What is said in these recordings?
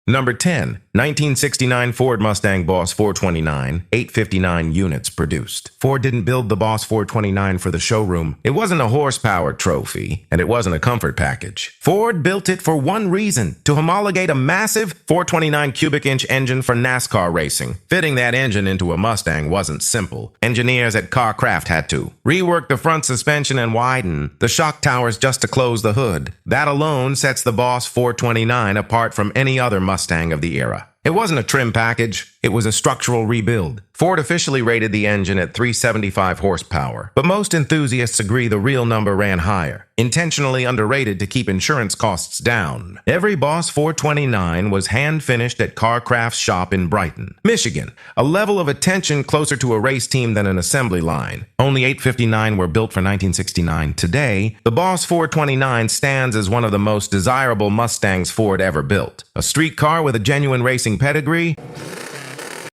Number 10, 1969 Ford Mustang Boss 429, 859 units produced. Ford didn't build the Boss 429 for the showroom. It wasn't a horsepower trophy, and it wasn't a comfort package. Ford built it for one reason, to homologate a massive 429 cubic inch engine for NASCAR racing. Fitting that engine into a Mustang wasn't simple. Engineers at Carcraft had to rework the front suspension and widen the shock towers just to close the hood. That alone sets the Boss 429 apart from any other Mustang of the era. It wasn't a trim package, it was a structural rebuild. Ford officially rated the engine at 375 horsepower, but most enthusiasts agree the real number ran higher, intentionally underrated to keep insurance costs down. Every Boss 429 was hand-finished at Carcraft's shop in Brighton, Michigan, a level of attention closer to a race team than an assembly line. Only 859 were built for 1969. Today, the Boss 429 stands as one of the most desirable Mustangs Ford ever built. A street car with a genuine racing pedigree.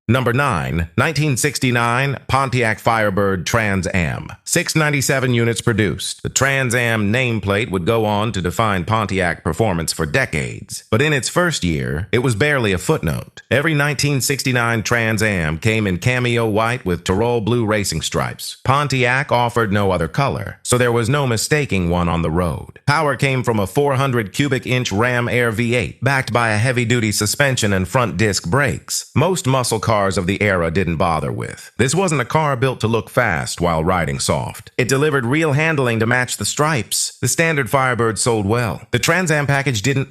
Number 9, 1969 Pontiac Firebird Trans Am. 697 units produced. The Trans Am nameplate would go on to define Pontiac performance for decades. But in its first year, it was barely a footnote. Every 1969 Trans Am came in cameo white with Tyrol blue racing stripes. Pontiac offered no other color, so there was no mistaking one on the road. Power came from a 400 cubic inch Ram Air V8, backed by a heavy-duty suspension and front disc brakes. Most muscle cars of the era didn't bother with. This wasn't a car built to look fast while riding soft. It delivered real handling to match the stripes. The standard Firebird sold well. The Trans Am package didn't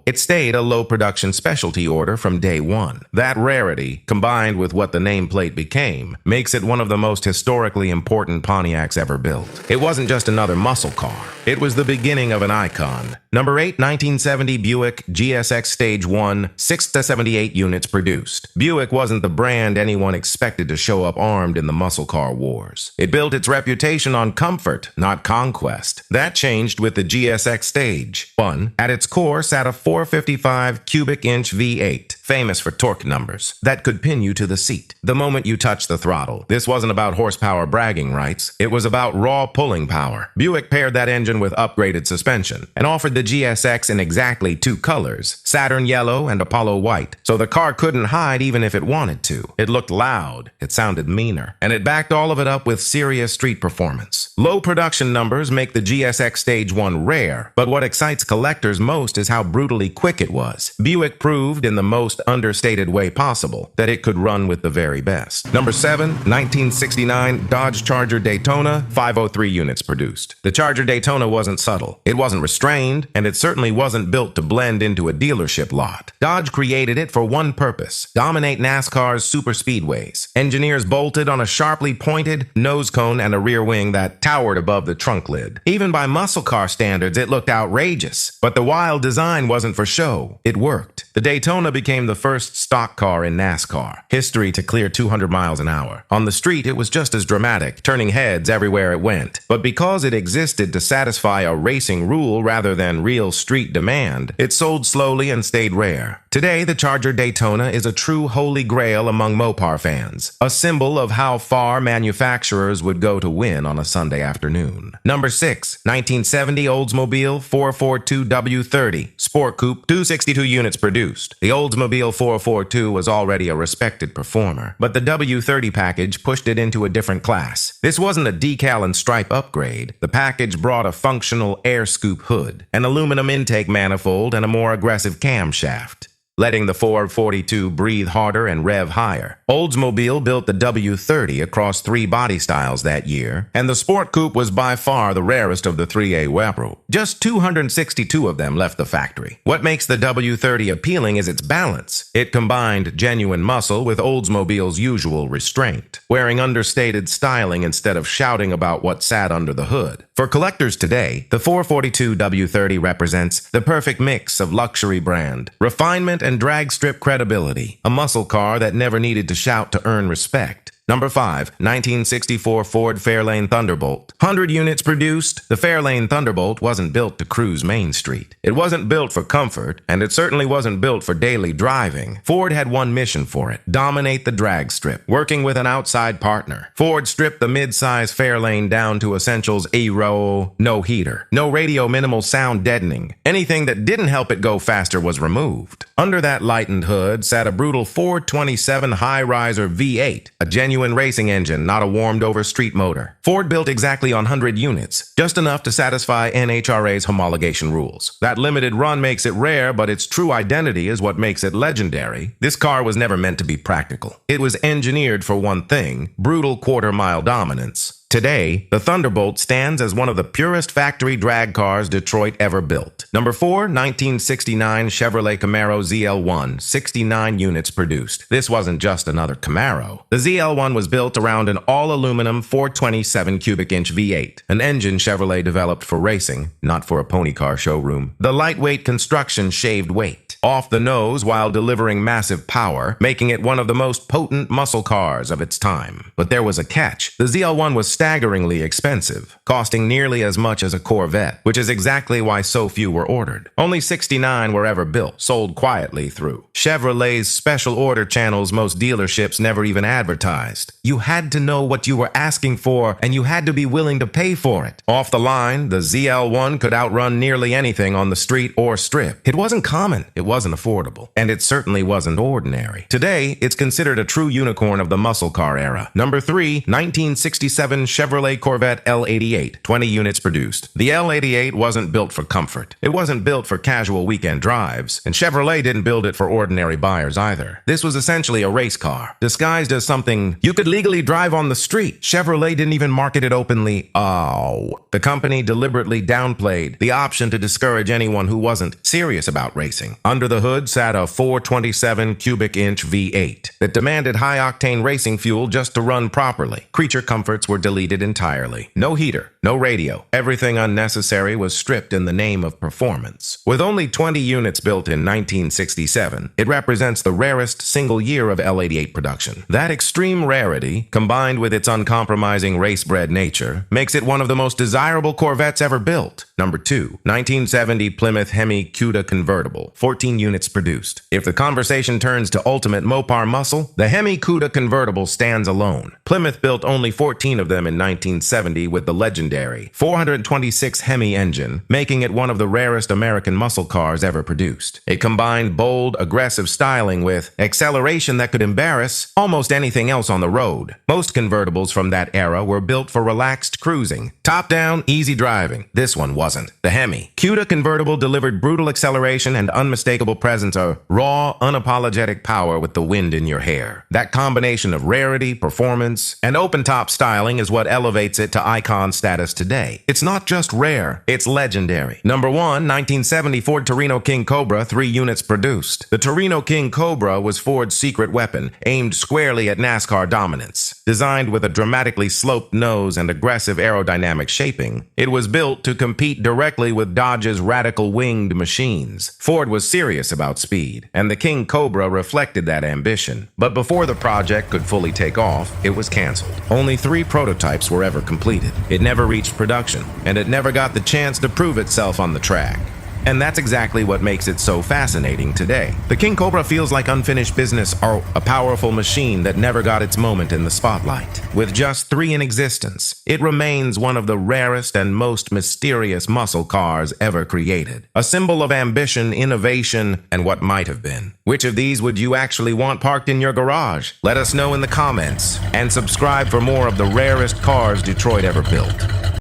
It stayed a low production specialty order from day one. That rarity, combined with what the nameplate became, makes it one of the most historically important Pontiacs ever built. It wasn't just another muscle car. It was the beginning of an icon. Number 8, 1970 Buick GSX Stage 1, 678 units produced. Buick wasn't the brand anyone expected to show up armed in the muscle car wars. It built its reputation on comfort, not conquest. That changed with the GSX Stage 1. At its core sat a 455 cubic inch V8, famous for torque numbers, that could pin you to the seat the moment you touched the throttle. This wasn't about horsepower bragging rights. It was about raw pulling power. Buick paired that engine with upgraded suspension and offered the GSX in exactly two colors, Saturn yellow and Apollo white, so the car couldn't hide even if it wanted to. It looked loud, it sounded meaner, and it backed all of it up with serious street performance. Low production numbers make the GSX Stage 1 rare, but what excites collectors most is how brutally quick it was. Buick proved in the most understated way possible that it could run with the very best. Number 7, 1969 Dodge Charger Daytona, 503 units produced. The Charger Daytona wasn't subtle, it wasn't restrained, and it certainly wasn't built to blend into a dealership lot. Dodge created it for one purpose: dominate NASCAR's super speedways. Engineers bolted on a sharply pointed nose cone and a rear wing that towered above the trunk lid. Even by muscle car standards, it looked outrageous. But the wild design wasn't for show. It worked. The Daytona became the first stock car in NASCAR history to clear 200 miles an hour. On the street, it was just as dramatic, turning heads everywhere it went. But because it existed to satisfy a racing rule rather than real street demand, it sold slowly and stayed rare. Today, the Charger Daytona is a true holy grail among Mopar fans, a symbol of how far manufacturers would go to win on a Sunday afternoon. Number 6, 1970 Oldsmobile 442 W30 Sport Coupe, 262 units produced. The Oldsmobile 442 was already a respected performer, but the W30 package pushed it into a different class. This wasn't a decal and stripe upgrade. The package brought a functional air scoop hood, an aluminum intake manifold, and a more aggressive camshaft, letting the 442 breathe harder and rev higher. Oldsmobile built the W30 across 3 body styles that year, and the Sport Coupe was by far the rarest of the 3A Webro. Just 262 of them left the factory. What makes the W30 appealing is its balance. It combined genuine muscle with Oldsmobile's usual restraint, wearing understated styling instead of shouting about what sat under the hood. For collectors today, the 442 W30 represents the perfect mix of luxury brand, refinement, and drag strip credibility, a muscle car that never needed to shout to earn respect. Number 5, 1964 Ford Fairlane Thunderbolt. 100 units produced. The Fairlane Thunderbolt wasn't built to cruise Main Street. It wasn't built for comfort, and it certainly wasn't built for daily driving. Ford had one mission for it: dominate the drag strip, working with an outside partner. Ford stripped the mid-size Fairlane down to essentials: A-roll, no heater, no radio, minimal sound deadening. Anything that didn't help it go faster was removed. Under that lightened hood sat a brutal 427 high-riser V8, a genuine racing engine, not a warmed-over street motor. Ford built exactly 100 units, just enough to satisfy NHRA's homologation rules. That limited run makes it rare, but its true identity is what makes it legendary. This car was never meant to be practical. It was engineered for one thing: brutal quarter-mile dominance. Today, the Thunderbolt stands as one of the purest factory drag cars Detroit ever built. Number 4, 1969 Chevrolet Camaro ZL1, 69 units produced. This wasn't just another Camaro. The ZL1 was built around an all-aluminum 427 cubic inch V8, an engine Chevrolet developed for racing, not for a pony car showroom. The lightweight construction shaved weight off the nose while delivering massive power, making it one of the most potent muscle cars of its time. But there was a catch. The ZL1 was staggeringly expensive, costing nearly as much as a Corvette, which is exactly why so few were ordered. Only 69 were ever built, sold quietly through Chevrolet's special order channels most dealerships never even advertised. You had to know what you were asking for, and you had to be willing to pay for it. Off the line, the ZL1 could outrun nearly anything on the street or strip. It wasn't common, it wasn't affordable, and it certainly wasn't ordinary. Today, it's considered a true unicorn of the muscle car era. Number 3, 1967 Chevrolet Corvette L88, 20 units produced. The L88 wasn't built for comfort. It wasn't built for casual weekend drives, and Chevrolet didn't build it for ordinary buyers either. This was essentially a race car, disguised as something you could legally drive on the street. Chevrolet didn't even market it openly. The company deliberately downplayed the option to discourage anyone who wasn't serious about racing. Under the hood sat a 427 cubic inch V8 that demanded high-octane racing fuel just to run properly. Creature comforts were deleted entirely. No heater, no radio. Everything unnecessary was stripped in the name of performance. With only 20 units built in 1967, it represents the rarest single year of L88 production. That extreme rarity, combined with its uncompromising race-bred nature, makes it one of the most desirable Corvettes ever built. Number 2, 1970 Plymouth Hemi Cuda Convertible, 14 units produced. If the conversation turns to ultimate Mopar muscle, the Hemi Cuda Convertible stands alone. Plymouth built only 14 of them in 1970 with the legendary 426 Hemi engine, making it one of the rarest American muscle cars ever produced. It combined bold, aggressive styling with acceleration that could embarrass almost anything else on the road. Most convertibles from that era were built for relaxed cruising, top-down, easy driving. This one wasn't. The Hemi Cuda Convertible delivered brutal acceleration and unmistakable presence of raw, unapologetic power with the wind in your hair. That combination of rarity, performance, and open-top styling is what elevates it to icon status today. It's not just rare, it's legendary. Number 1, 1970 Ford Torino King Cobra, 3 units produced. The Torino King Cobra was Ford's secret weapon, aimed squarely at NASCAR dominance. Designed with a dramatically sloped nose and aggressive aerodynamic shaping, it was built to compete directly with Dodge's radical winged machines. Ford was serious about speed, and the King Cobra reflected that ambition. But before the project could fully take off, it was canceled. Only 3 prototypes were ever completed. It never reached production, and it never got the chance to prove itself on the track. And that's exactly what makes it so fascinating today. The King Cobra feels like unfinished business, or a powerful machine that never got its moment in the spotlight. With just 3 in existence, it remains one of the rarest and most mysterious muscle cars ever created. A symbol of ambition, innovation, and what might have been. Which of these would you actually want parked in your garage? Let us know in the comments, and subscribe for more of the rarest cars Detroit ever built.